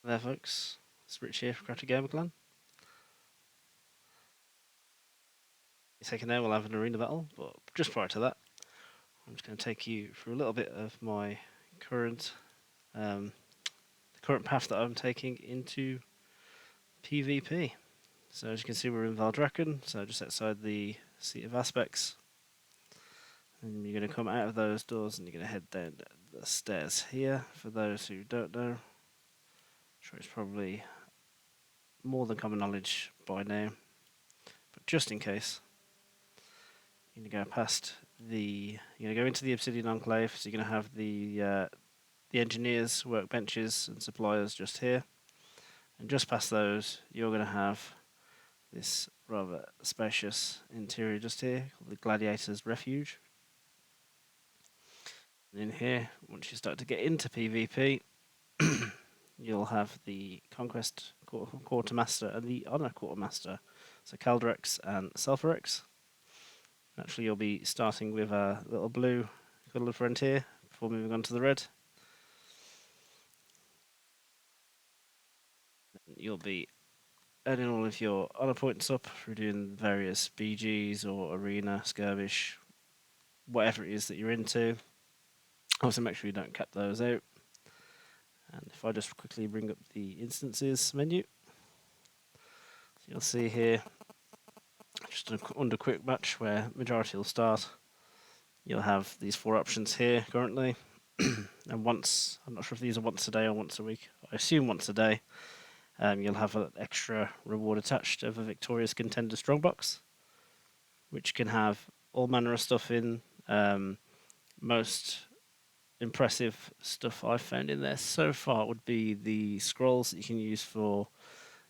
There folks, it's Rich here from Crafty Gamer Clan. Second there we'll have an arena battle, but just prior to that, I'm just going to take you through a little bit of my current the current path that I'm taking into PvP. So as you can see we're in Valdrakken, so just outside the Seat of Aspects. And you're going to come out of those doors and you're going to head down the stairs here. For those who don't know, I'm sure it's probably more than common knowledge by now, but just in case, you're going to go past the. You're going to go into the Obsidian Enclave, so you're going to have the engineers, workbenches, and suppliers just here, and just past those, you're going to have this rather spacious interior just here called the Gladiator's Refuge. And in here, once you start to get into PvP, you'll have the Conquest Quartermaster and the Honor Quartermaster, so Calderex and Sulfurex. Naturally, you'll be starting with a little blue coloured frontier before moving on to the red. You'll be earning all of your honor points up through doing various BGs or arena, skirmish, whatever it is that you're into. Also, make sure you don't cap those out. And if I just quickly bring up the instances menu, so you'll see here, just under quick match where majority will start, you'll have these 4 options here currently. And once, I'm not sure if these are once a day or once a week, I assume once a day, you'll have an extra reward attached of a Victorious Contender Strongbox, which can have all manner of stuff in. Most impressive stuff I've found in there so far would be the scrolls that you can use for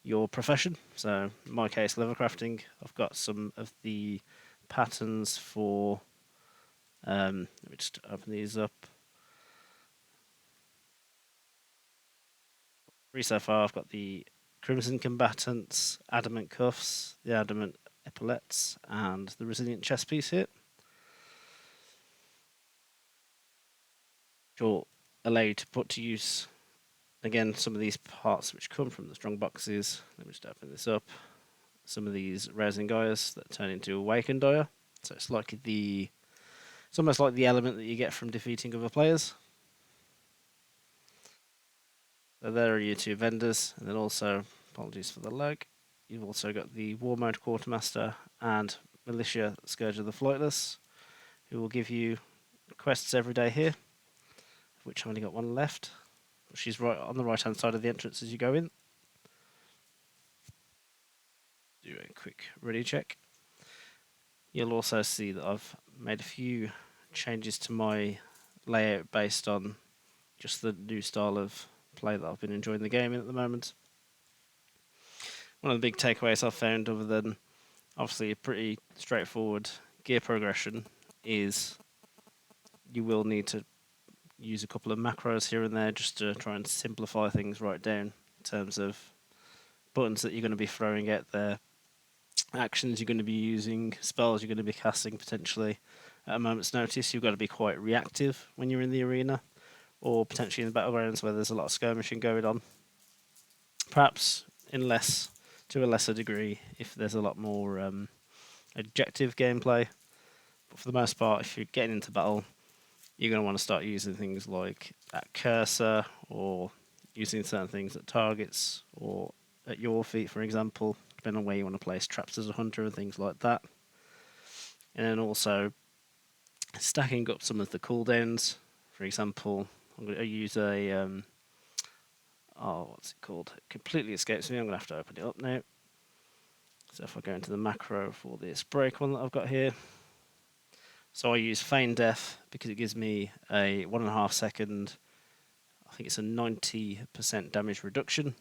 your profession. So in my case, leather crafting, I've got some of the patterns for, let me just open these up. 3 so far. I've got the Crimson Combatants, Adamant Cuffs, the Adamant Epaulettes, and the Resilient Chest Piece here, which will allow you to put to use, again, some of these parts which come from the strong boxes. Let me just open this up. Some of these Rousing Gaias that turn into Awakened Dire. So it's almost like the element that you get from defeating other players. So there are your 2 vendors, and then also, apologies for the lag, you've also got the War Mode Quartermaster and Militia Scourge of the Flightless, who will give you quests every day here, of which I've only got 1 left. She's right on the right hand side of the entrance as you go in. Do a quick ready check. You'll also see that I've made a few changes to my layout based on just the new style of play that I've been enjoying the game in at the moment. One of the big takeaways I've found, other than obviously a pretty straightforward gear progression, is you will need to use a couple of macros here and there just to try and simplify things right down in terms of buttons that you're going to be throwing out there, actions you're going to be using, spells you're going to be casting potentially at a moment's notice. You've got to be quite reactive when you're in the arena, or potentially in the battlegrounds where there's a lot of skirmishing going on. Perhaps to a lesser degree if there's a lot more objective gameplay. But for the most part, if you're getting into battle, you're going to want to start using things like at cursor, or using certain things at targets, or at your feet, for example, depending on where you want to place traps as a hunter and things like that. And then also stacking up some of the cooldowns. For example, I'm going to use a what's it called? It completely escapes me. I'm going to have to open it up now. So if I go into the macro for this break one that I've got here, so I use Feign Death because it gives me a 1.5 second, I think it's a 90% damage reduction,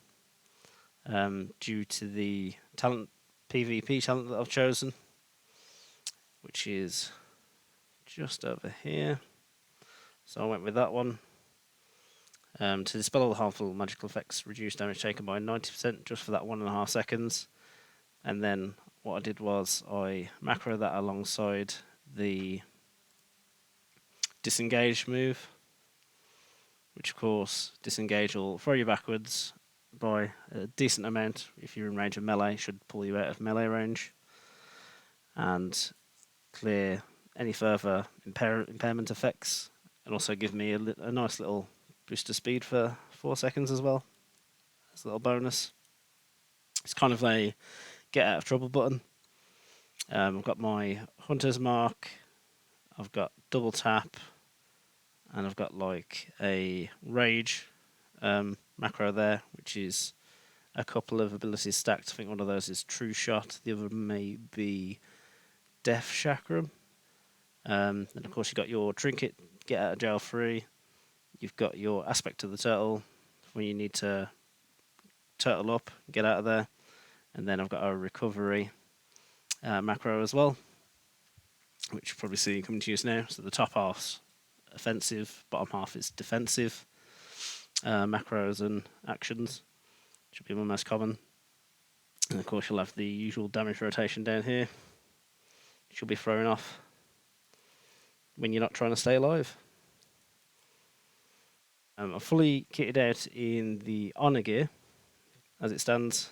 due to the talent, PvP talent that I've chosen, which is just over here. So I went with that one. To dispel all the harmful magical effects, reduce damage taken by 90% just for that 1.5 seconds. And then what I did was I macro that alongside the disengage move, which of course disengage will throw you backwards, by a decent amount. If you're in range of melee, it should pull you out of melee range and clear any further impairment effects, and also give me a nice little boost of speed for 4 seconds as well. As a little bonus. It's kind of a get out of trouble button. I've got my hunter's mark, I've got double tap, and I've got like a rage macro there, which is a couple of abilities stacked. I think one of those is True Shot, the other may be Death Chakram. And of course, you've got your Trinket, Get Out of Jail Free. You've got your Aspect of the Turtle, when you need to turtle up, get out of there. And then I've got a Recovery macro as well, which you'll probably see coming to use now. So the top half's offensive, bottom half is defensive. Macros and actions should be my most common. And of course, you'll have the usual damage rotation down here, which you'll be throwing off when you're not trying to stay alive. I'm fully kitted out in the Honor gear as it stands,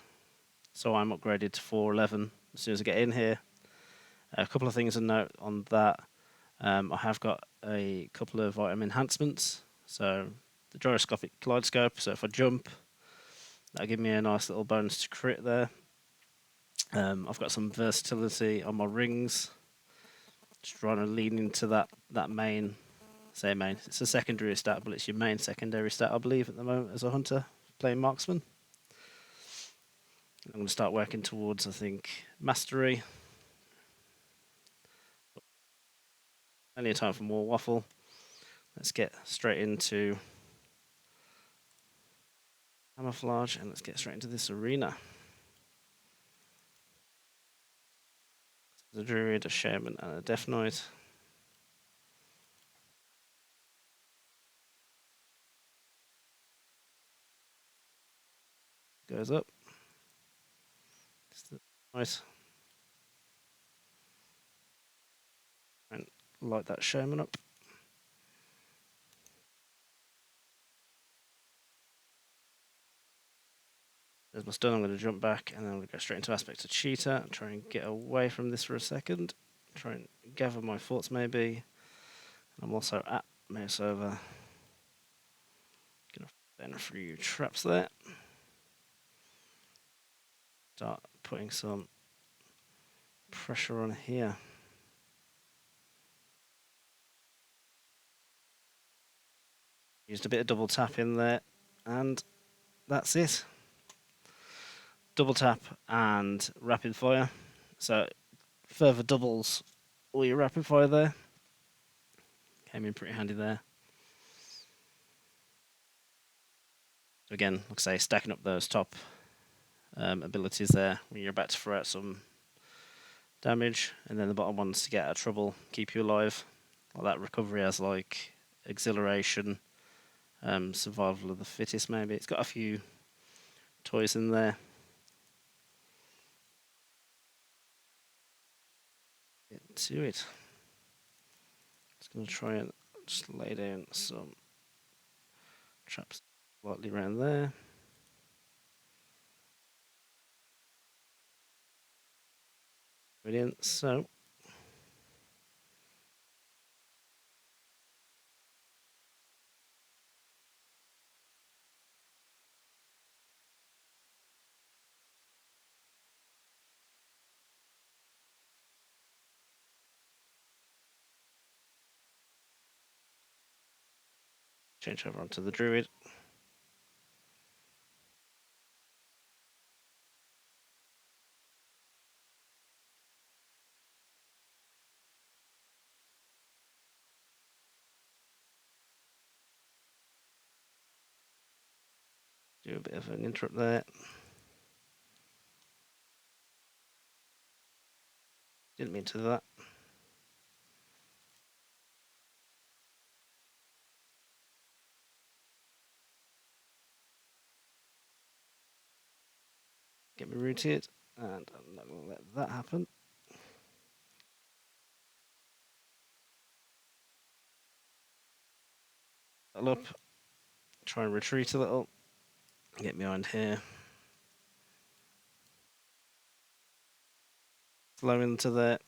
so I'm upgraded to 411 as soon as I get in here. A couple of things to note on that. I have got a couple of item enhancements. So the gyroscopic kaleidoscope, so if I jump, that'll give me a nice little bonus to crit there. I've got some versatility on my rings, just trying to lean into that main, say main, it's a secondary stat, but it's your main secondary stat, I believe, at the moment as a hunter playing marksman. I'm going to start working towards, I think, mastery. Plenty of time for more waffle. Let's get straight into camouflage and let's get straight into this arena. There's a druid, a shaman, and a death knight. Goes up. Nice. And light that shaman up. There's my stun. I'm going to jump back and then I'm going to go straight into Aspect of Cheetah and try and get away from this for a second. Try and gather my thoughts maybe. I'm also at mouse over. Gonna then a few traps there. Start putting some pressure on here. Used a bit of double tap in there, and that's it. Double tap and rapid fire. So further doubles all your rapid fire there. Came in pretty handy there. So again, like I say, stacking up those top abilities there when you're about to throw out some damage, and then the bottom ones to get out of trouble, keep you alive. Like that recovery has like exhilaration, survival of the fittest maybe. It's got a few toys in there. Get to it. Just going to try and just lay down some traps lightly around there. Brilliant. So change over onto the druid. Do a bit of an interrupt there. Didn't mean to do that. Get me rooted, and I'm not going to let that happen. Up, try and retreat a little. Get behind here. Slow into there.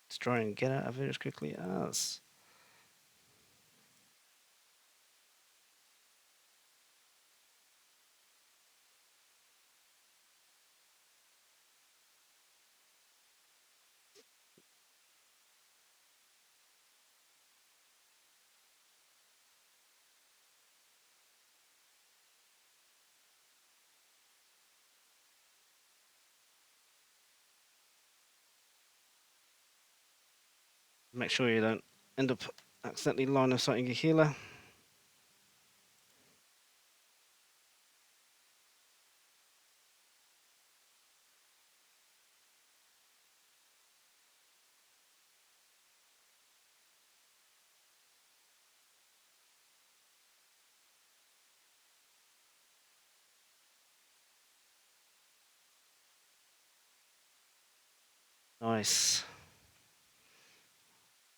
Let's try and get out of here as quickly as. Make sure you don't end up accidentally line of sighting your healer. Nice.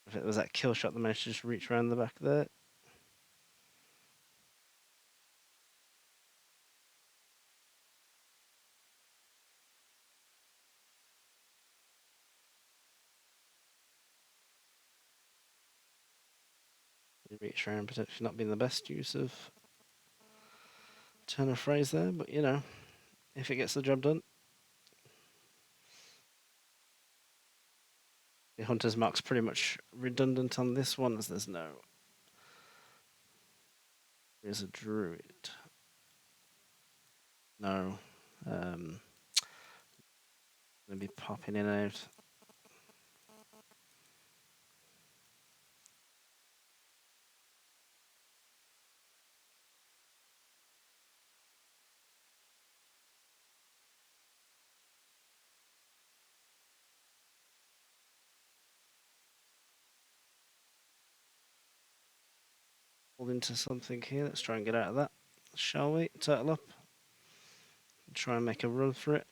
If it was that kill shot that managed to just reach around the back there. Reach around potentially not being the best use of turn of phrase there, but you know, if it gets the job done. The Hunter's Mark's pretty much redundant on this one as there's no. There's a druid. No. Gonna be popping in and out. Pulled into something here. Let's try and get out of that. Shall we? Turtle up. Try and make a run for it.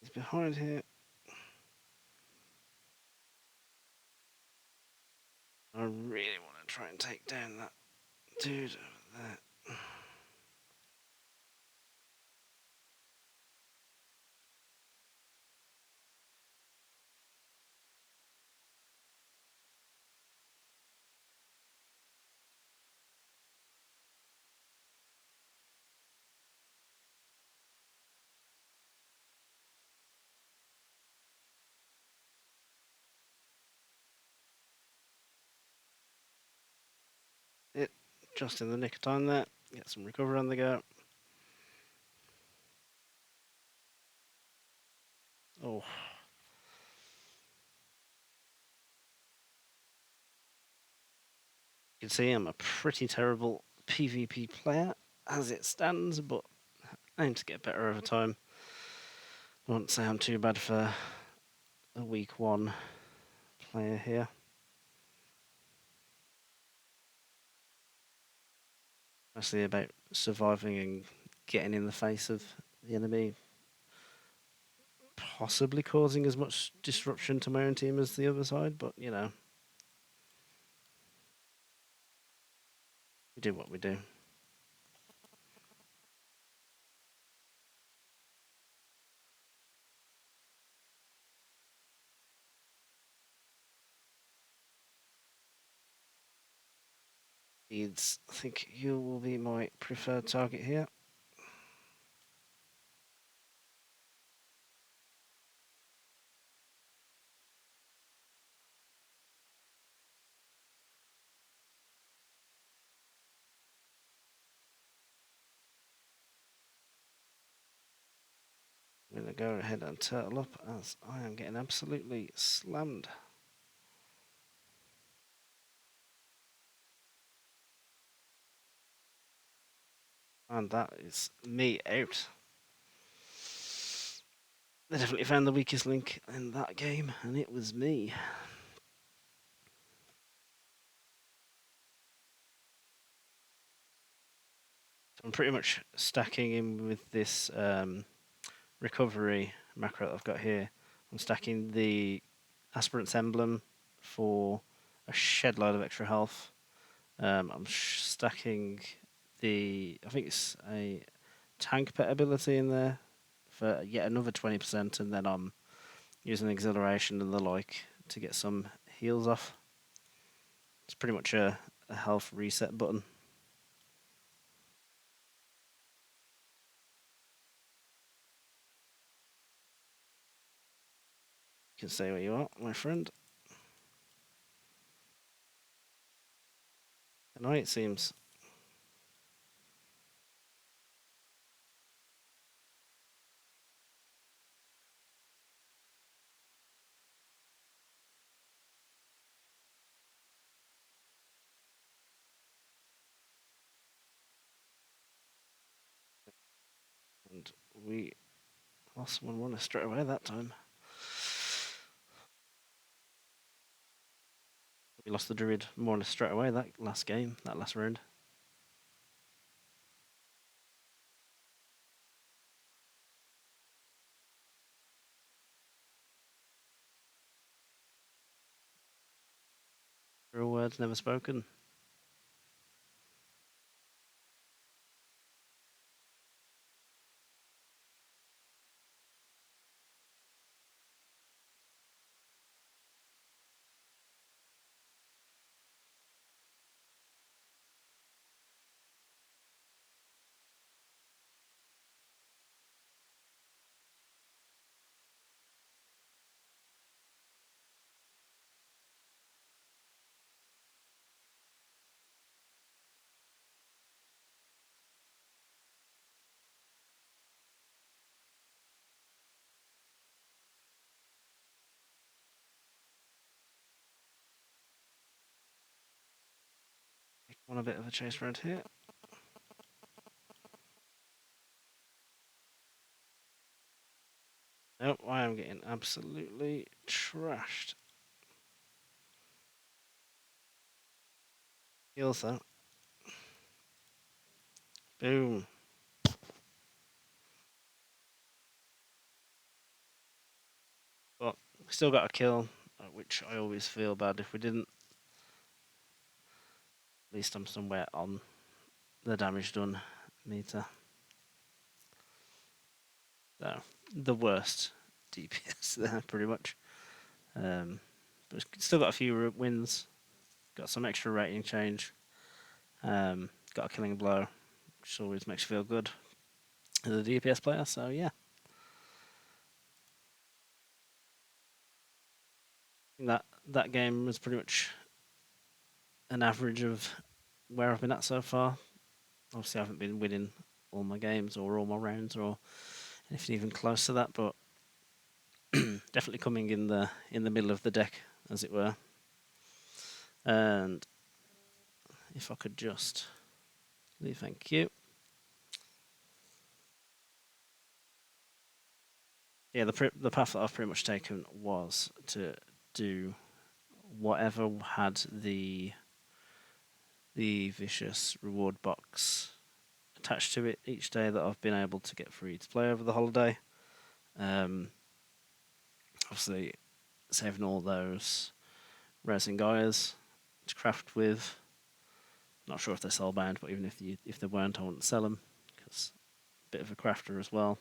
He's behind here. I really want to try and take down that dude over there. It just in the nick of time there. Get some recovery on the go. Oh. You can see I'm a pretty terrible PvP player as it stands, but I aim to get better over time. I won't say I'm too bad for a week 1 player here. Mostly about surviving and getting in the face of the enemy, possibly causing as much disruption to my own team as the other side, but you know, we do what we do. Leeds, I think you will be my preferred target here. I'm going to go ahead and turtle up as I am getting absolutely slammed. And that is me out. They definitely found the weakest link in that game, and it was me. So I'm pretty much stacking in with this recovery macro that I've got here. I'm stacking the Aspirant's Emblem for a shed load of extra health. I'm stacking I think it's a tank pet ability in there for yet another 20%, and then I'm using exhilaration and the like to get some heals off. It's pretty much a health reset button. You can say where you are, my friend. Tonight it seems. And we lost someone runner straight away that time. We lost the druid more or less straight away that last game, that last round. Real words never spoken. On a bit of a chase round here. Nope, I am getting absolutely trashed. Heals that. Boom. But we still got a kill, which I always feel bad if we didn't. At least I'm somewhere on the damage done meter. So, the worst DPS there, pretty much. But still got a few wins. Got some extra rating change. Got a killing blow, which always makes you feel good as a DPS player. So yeah, that game was pretty much an average of where I've been at so far. Obviously, I haven't been winning all my games or all my rounds or anything even close to that, but definitely coming in the middle of the deck, as it were. And if I could just Thank you. Yeah, the path that I've pretty much taken was to do whatever had the vicious reward box attached to it each day that I've been able to get free to play over the holiday. Um, Obviously, saving all those resin Gaias to craft with. Not sure if they're soulbound, but even if they weren't, I wouldn't sell them because a bit of a crafter as well.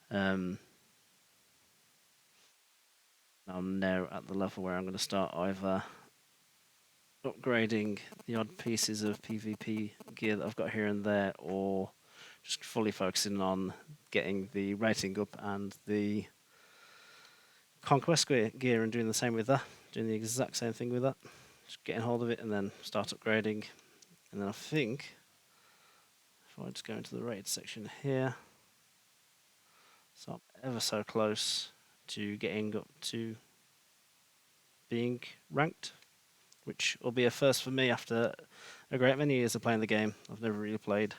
I'm now at the level where I'm going to start either upgrading the odd pieces of PvP gear that I've got here and there, or just fully focusing on getting the rating up and the conquest gear and doing the same with that, doing the exact same thing with that, just getting hold of it and then start upgrading. And then I think if I just go into the rated section here, so I'm ever so close to getting up to being ranked, which will be a first for me after a great many years of playing the game. I've never really played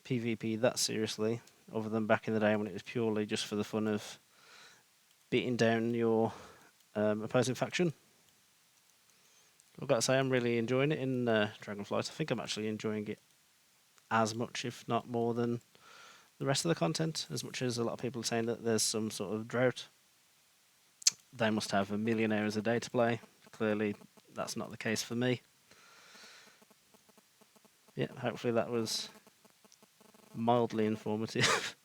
PvP that seriously, other than back in the day when it was purely just for the fun of beating down your opposing faction. I've got to say, I'm really enjoying it in Dragonflight. I think I'm actually enjoying it as much, if not more, than the rest of the content. As much as a lot of people are saying that there's some sort of drought, they must have a million hours a day to play. Clearly, that's not the case for me. Yeah, hopefully that was mildly informative,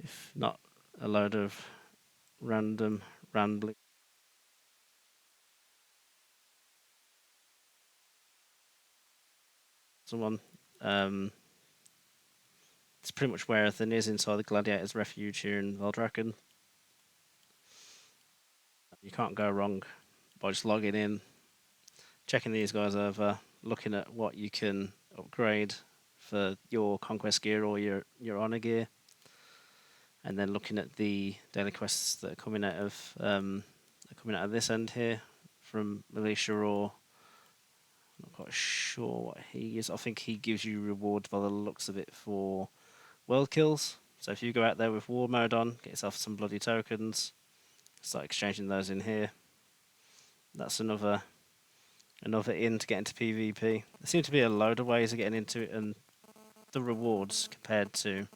if not a load of random rambling. Someone, um, it's pretty much where everything is inside the Gladiator's Refuge here in Valdraken. You can't go wrong by just logging in, checking these guys over, looking at what you can upgrade for your conquest gear or your honor gear, and then looking at the daily quests that are coming out of this end here from Militia, or I'm not quite sure what he is. I think he gives you reward by the looks of it for world kills. So if you go out there with war mode on, get yourself some bloody tokens, start exchanging those in here. That's another in to get into PvP. There seem to be a load of ways of getting into it, and the rewards compared to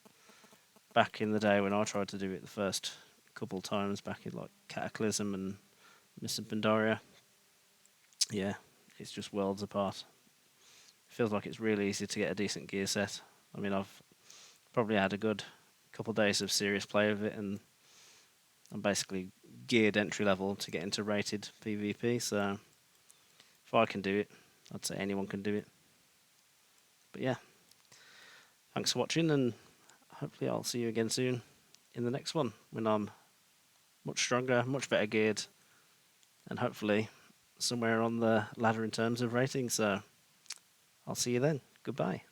back in the day when I tried to do it the first couple times back in like Cataclysm and Mr. Pandaria, yeah, it's just worlds apart. It feels like it's really easy to get a decent gear set. I mean, I've probably had a good couple of days of serious play of it, and I'm basically geared entry level to get into rated PvP, so if I can do it, I'd say anyone can do it. But yeah, thanks for watching, and hopefully I'll see you again soon in the next one when I'm much stronger, much better geared, and hopefully somewhere on the ladder in terms of rating. So I'll see you then. Goodbye.